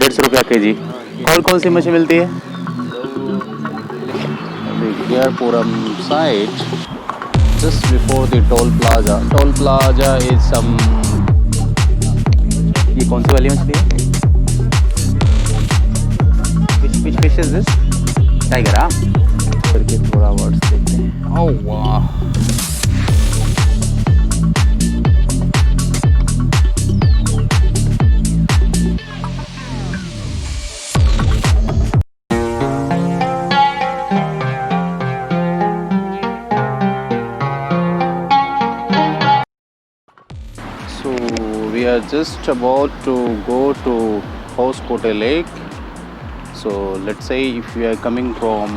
150 रुपया केजी। कौन कौन सी मछली मिलती है? Vigyarpuram site, just before the toll plaza. Toll plaza is some. ये कौन सी वाली मछली है? which fish is this? Tiger. हाँ, करके थोड़ा वर्ड्स देखते हैं। ओह वाह, so we are just about to go to Hoskote Lake. So let's say if we are coming from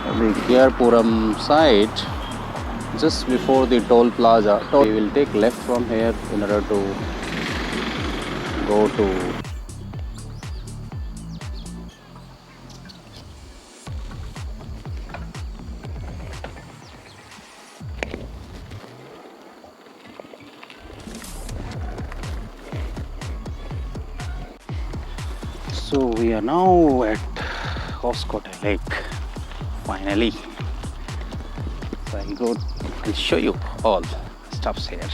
the Vigyarpuram site, just before the toll plaza, we will take left from here in order to go to so we are now at Hoskote Lake finally. So I'll show you all stuffs here.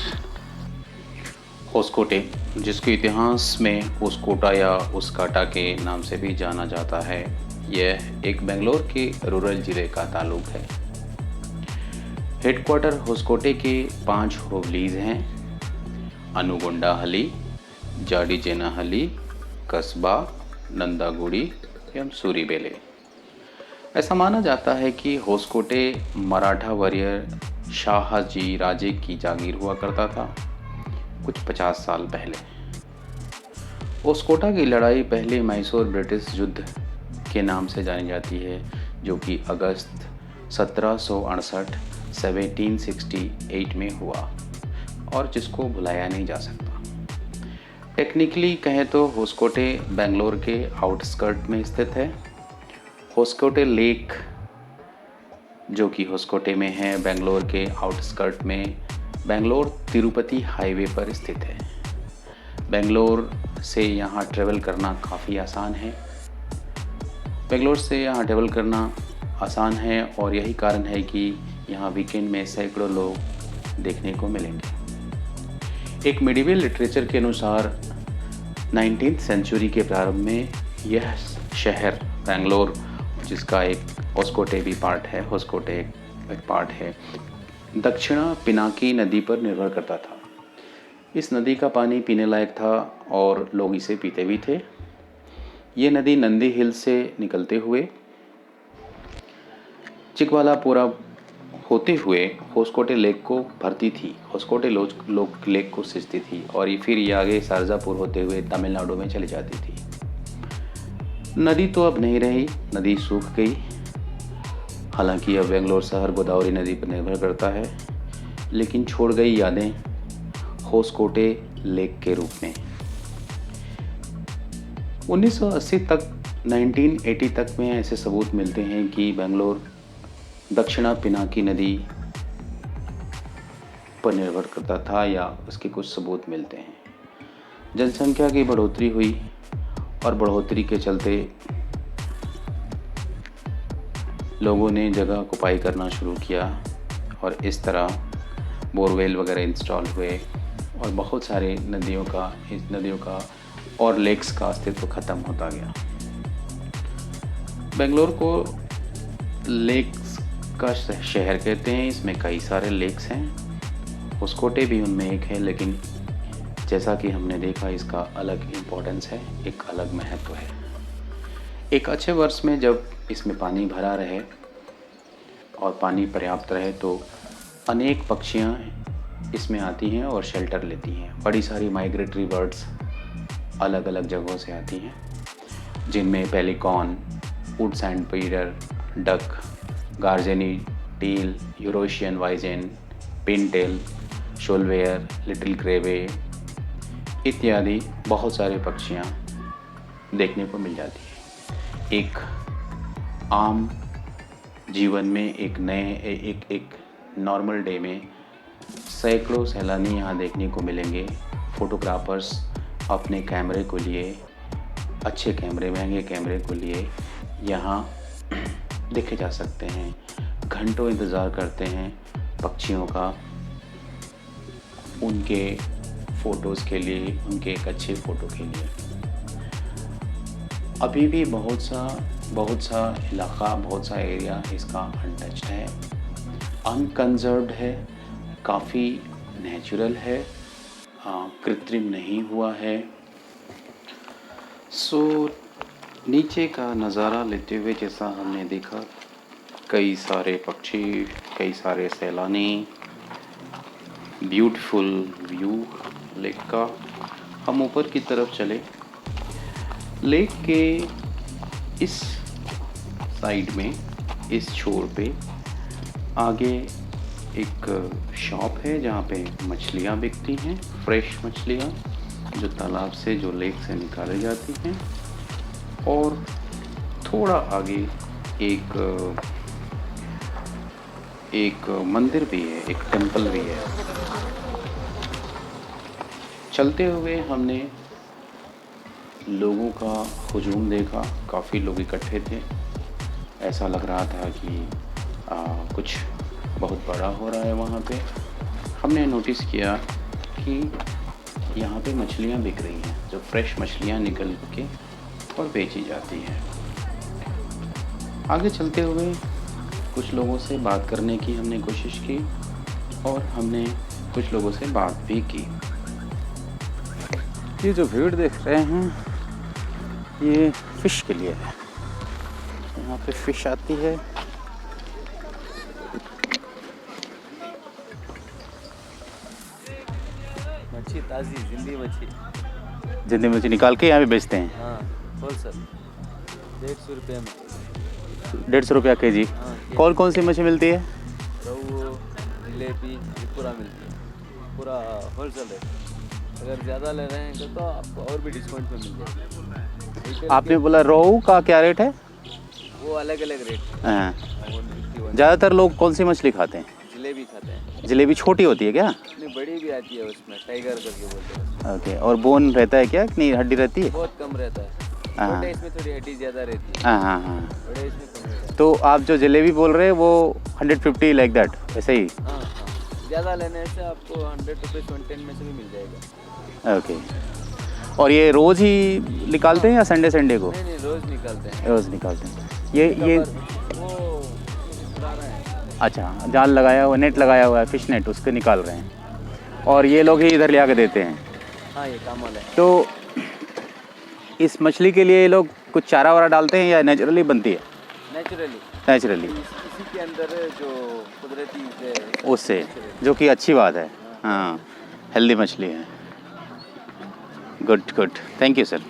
Hoskote, जिसके इतिहास में होस्कोटा या उसकाटा के नाम से भी जाना जाता है, यह एक बेंगलोर के रूरल ज़िले का तालुक है। हेडक्वार्टर होस्कोटे के 5 होबलीज हैं: अनुगोंडाहली, जाडीजेनाहली, कस्बा, नंदागुड़ी एवं सूरीबेले। ऐसा माना जाता है कि होस्कोटे मराठा वॉरियर शाहजी राजे की जागीर हुआ करता था कुछ 50 साल पहले। होस्कोटा की लड़ाई पहले मैसूर ब्रिटिश युद्ध के नाम से जानी जाती है, जो कि अगस्त 1768 1768 में हुआ और जिसको भुलाया नहीं जा सकता। टेक्निकली कहें तो होस्कोटे बेंगलोर के आउटस्कर्ट में स्थित है। होस्कोटे लेक, जो कि होस्कोटे में है, बेंगलोर के आउटस्कर्ट में बेंगलोर तिरुपति हाईवे पर स्थित है। बेंगलोर से यहाँ ट्रेवल करना काफ़ी आसान है। और यही कारण है कि यहाँ वीकेंड में सैकड़ों लोग देखने को मिलेंगे। एक मेडिवल लिटरेचर के अनुसार 19th सेंचुरी के प्रारंभ में यह शहर बेंगलोर, जिसका एक होस्कोटे भी पार्ट है, होस्कोटे एक पार्ट है, दक्षिणा पिनाकी नदी पर निर्भर करता था। इस नदी का पानी पीने लायक था और लोग इसे पीते भी थे। ये नदी नंदी हिल से निकलते हुए चिकवालापुरा होते हुए होस्कोटे लेक को भरती थी, होस्कोटे लेक को सिंचती थी और फिर ये आगे शारजापुर होते हुए तमिलनाडु में चली जाती थी। नदी तो अब नहीं रही, नदी सूख गई। हालांकि अब बेंगलोर शहर गोदावरी नदी पर निर्भर करता है, लेकिन छोड़ गई यादें होस्कोटे लेक के रूप में। 1980 तक 1980 तक में ऐसे सबूत मिलते हैं कि बेंगलोर दक्षिणा पिनाकी नदी पर निर्भर करता था, या उसके कुछ सबूत मिलते हैं। जनसंख्या की बढ़ोतरी हुई और बढ़ोतरी के चलते लोगों ने जगह कुपाई करना शुरू किया और इस तरह बोरवेल वगैरह इंस्टॉल हुए और बहुत सारे नदियों का और लेक्स का अस्तित्व ख़त्म होता गया। बेंगलोर को लेक्स का शहर कहते हैं। इसमें कई सारे लेक्स हैं, होस्कोटे भी उनमें एक है, लेकिन जैसा कि हमने देखा इसका अलग इम्पोर्टेंस है, एक अलग महत्व है। एक अच्छे वर्ष में जब इसमें पानी भरा रहे और पानी पर्याप्त रहे तो अनेक पक्षियाँ इसमें आती हैं और शेल्टर लेती हैं। बड़ी सारी माइग्रेटरी बर्ड्स अलग अलग जगहों से आती हैं, जिनमें pelican, wood sandpiper, duck, garganey teal, Eurasian wigeon, pintail, shoveler, little grebe इत्यादि बहुत सारे पक्षियाँ देखने को मिल जाती हैं। एक आम जीवन में एक नॉर्मल डे में सैकड़ों सैलानी यहाँ देखने को मिलेंगे। फोटोग्राफर्स अपने कैमरे को लिए अच्छे कैमरे, महंगे कैमरे को लिए यहाँ देखे जा सकते हैं। घंटों इंतज़ार करते हैं पक्षियों का, उनके फ़ोटोज़ के लिए, उनके एक अच्छे फ़ोटो के लिए। अभी भी बहुत सा इलाका, बहुत सा एरिया इसका अनटच्ड है, अनकंजर्व्ड है, काफ़ी नेचुरल है, कृत्रिम नहीं हुआ है। सो नीचे का नज़ारा लेते हुए जैसा हमने देखा, कई सारे पक्षी, कई सारे सैलानी, ब्यूटीफुल व्यू लेक का। हम ऊपर की तरफ चले। लेक के इस साइड में, इस छोर पे आगे एक शॉप है जहाँ पे मछलियाँ बिकती हैं, फ्रेश मछलियाँ जो तालाब से, जो लेक से निकाली जाती हैं। और थोड़ा आगे एक मंदिर भी है, एक टेंपल भी है। चलते हुए हमने लोगों का हुजूम देखा, काफ़ी लोग इकट्ठे थे। ऐसा लग रहा था कि कुछ बहुत बड़ा हो रहा है वहाँ पे। हमने नोटिस किया कि यहाँ पे मछलियाँ बिक रही हैं, जो फ्रेश मछलियाँ निकल के और बेची जाती हैं। आगे चलते हुए कुछ लोगों से बात करने की हमने कोशिश की और हमने कुछ लोगों से बात भी की। ये जो भीड़ देख रहे हैं ये फ़िश के लिए है। यहाँ पे फ़िश आती है। मच्छी ताज़ी, जिंदी मच्छी। जिंदी मच्छी निकाल के यहाँ पे बेचते हैं। हाँ, होलसेल 150 रुपये में। 150 रुपया के जी। हाँ, कौन कौन सी मछली मिलती है? रोहू, जलेबी, ये पूरा मिलती है, पूरा होलसेल है। अगर ज़्यादा ले रहे हैं तो आपको और भी डिस्काउंट में मिल जाएगा। आपने बोला रोहू का क्या रेट है? वो अलग अलग रेट। हाँ। 151। ज़्यादातर लोग कौन सी मछली खाते हैं? जलेबी खाते हैं। जलेबी छोटी होती है क्या? नहीं, बड़ी भी आती है उसमें, टाइगर करके बोलते हैं। ओके। और बोन रहता है क्या, नहीं हड्डी रहती है? बहुत कम रहता है। हाँ। छोटे इसमें थोड़ी हड्डी ज़्यादा रहती है। हाँ हाँ हाँ। बड़े इसमें कम रहता है। तो आप जो जलेबी बोल रहे हैं वो 150 लाइक दैट, वैसे ही? हाँ हाँ, ज़्यादा लेने से आपको 100 रुपये 110 में से भी मिल जाएगा। ओके। और ये रोज़ ही निकालते हैं या संडे को? नहीं, रोज़ निकलते हैं। रोज़ निकालते हैं। ये वो उड़ा रहे हैं। अच्छा, जाल लगाया हुआ, नेट लगाया हुआ है, फिश नेट, उसके निकाल रहे हैं और ये लोग ही इधर ले आके देते हैं। हाँ, ये काम वाला है। तो इस मछली के लिए ये लोग कुछ चारा वारा डालते हैं या नेचुरली बनती है? नेचुरली इसी के अंदर जो कुदरती है उससे, जो कि अच्छी बात है। हाँ, हेल्दी मछली है। Good, thank you sir.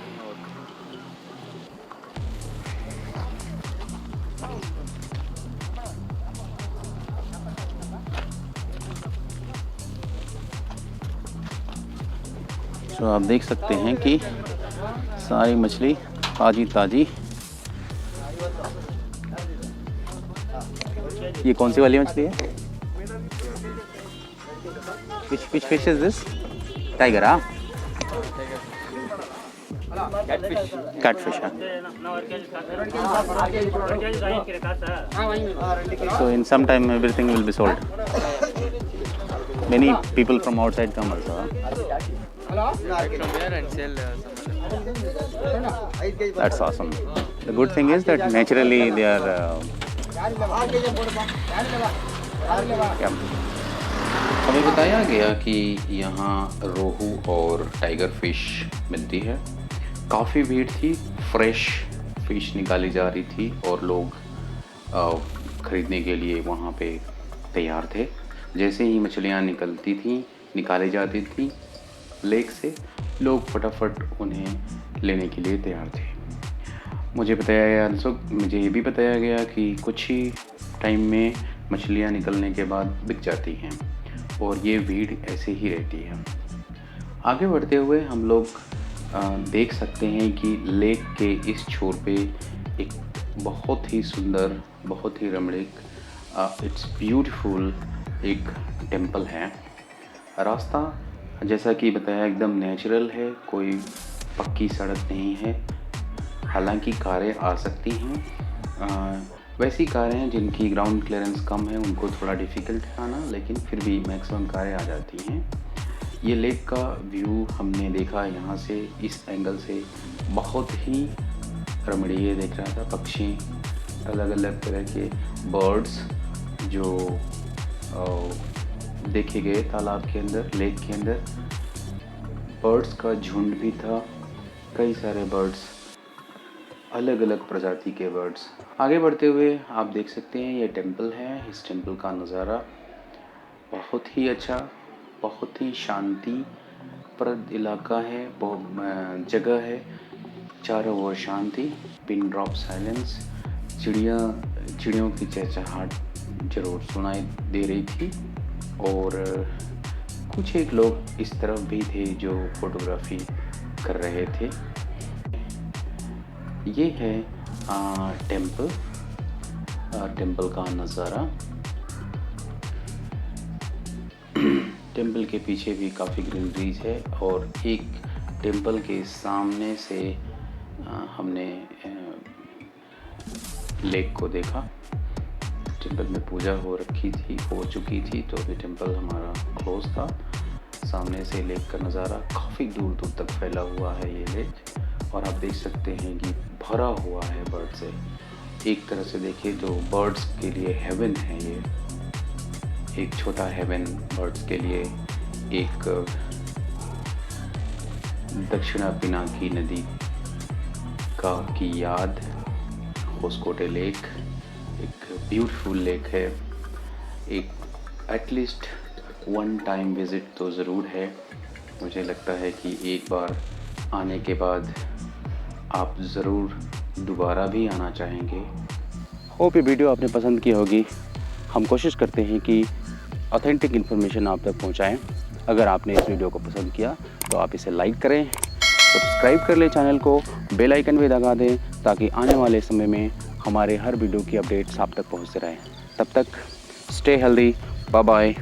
तो आप देख सकते हैं कि सारी मछली ताज़ी। ये कौन सी वाली मछली है? Which fish is this? Tiger, हाँ? Catfish, हाँ? So in some time everything will be sold. Many people from outside come also, huh? That's awesome. The good thing is that naturally they are हमें बताया गया कि यहाँ रोहू और tiger fish मिलती है। काफ़ी भीड़ थी, फ्रेश फिश निकाली जा रही थी और लोग ख़रीदने के लिए वहाँ पे तैयार थे। जैसे ही मछलियाँ निकाली जाती थी लेक से, लोग फटाफट उन्हें लेने के लिए तैयार थे। मुझे ये भी बताया गया कि कुछ ही टाइम में मछलियाँ निकलने के बाद बिक जाती हैं और ये भीड़ ऐसे ही रहती है। आगे बढ़ते हुए हम लोग देख सकते हैं कि लेक के इस छोर पे एक बहुत ही सुंदर, बहुत ही रमणीक, इट्स ब्यूटीफुल एक टेंपल है। रास्ता जैसा कि बताया एकदम नेचुरल है, कोई पक्की सड़क नहीं है, हालांकि कारें आ सकती हैं, वैसी कारें हैं जिनकी ग्राउंड क्लियरेंस कम है, उनको थोड़ा डिफ़िकल्ट है आना, लेकिन फिर भी मैक्सिमम कारें आ जाती हैं। ये लेक का व्यू हमने देखा यहाँ से, इस एंगल से बहुत ही रमणीय दिख रहा था। पक्षी, अलग अलग तरह के बर्ड्स जो देखे गए तालाब के अंदर, लेक के अंदर। बर्ड्स का झुंड भी था, कई सारे बर्ड्स, अलग अलग प्रजाति के बर्ड्स। आगे बढ़ते हुए आप देख सकते हैं ये टेंपल है। इस टेंपल का नज़ारा बहुत ही अच्छा, बहुत ही शांतिप्रद इलाका है, बहुत जगह है, चारों ओर शांति, पिन ड्रॉप साइलेंस। चिड़ियों की चहचहाट ज़रूर सुनाई दे रही थी और कुछ एक लोग इस तरफ भी थे जो फोटोग्राफी कर रहे थे। ये है टेंपल का नज़ारा। टेंपल के पीछे भी काफ़ी ग्रीनरीज है और एक टेंपल के सामने से हमने लेक को देखा। टेंपल में पूजा हो चुकी थी, तो अभी टेंपल हमारा क्लोज था। सामने से लेक का नज़ारा, काफ़ी दूर दूर तक फैला हुआ है ये लेक और आप देख सकते हैं कि भरा हुआ है बर्ड से। एक तरह से देखें तो बर्ड्स के लिए हेवन है ये, एक छोटा हेवन बर्ड्स के लिए। एक दक्षिणा पिनाकी नदी की याद, होसकोटे लेक एक ब्यूटीफुल लेक है। एक एटलीस्ट वन टाइम विज़िट तो ज़रूर है। मुझे लगता है कि एक बार आने के बाद आप ज़रूर दोबारा भी आना चाहेंगे। होप ये वीडियो आपने पसंद की होगी। हम कोशिश करते हैं कि ऑथेंटिक इन्फॉर्मेशन आप तक पहुंचाएं। अगर आपने इस वीडियो को पसंद किया तो आप इसे लाइक करें, सब्सक्राइब कर लें चैनल को, बेल आइकन भी दबा दें ताकि आने वाले समय में हमारे हर वीडियो की अपडेट्स आप तक पहुंचते रहें। तब तक स्टे हेल्दी, बाय बाय।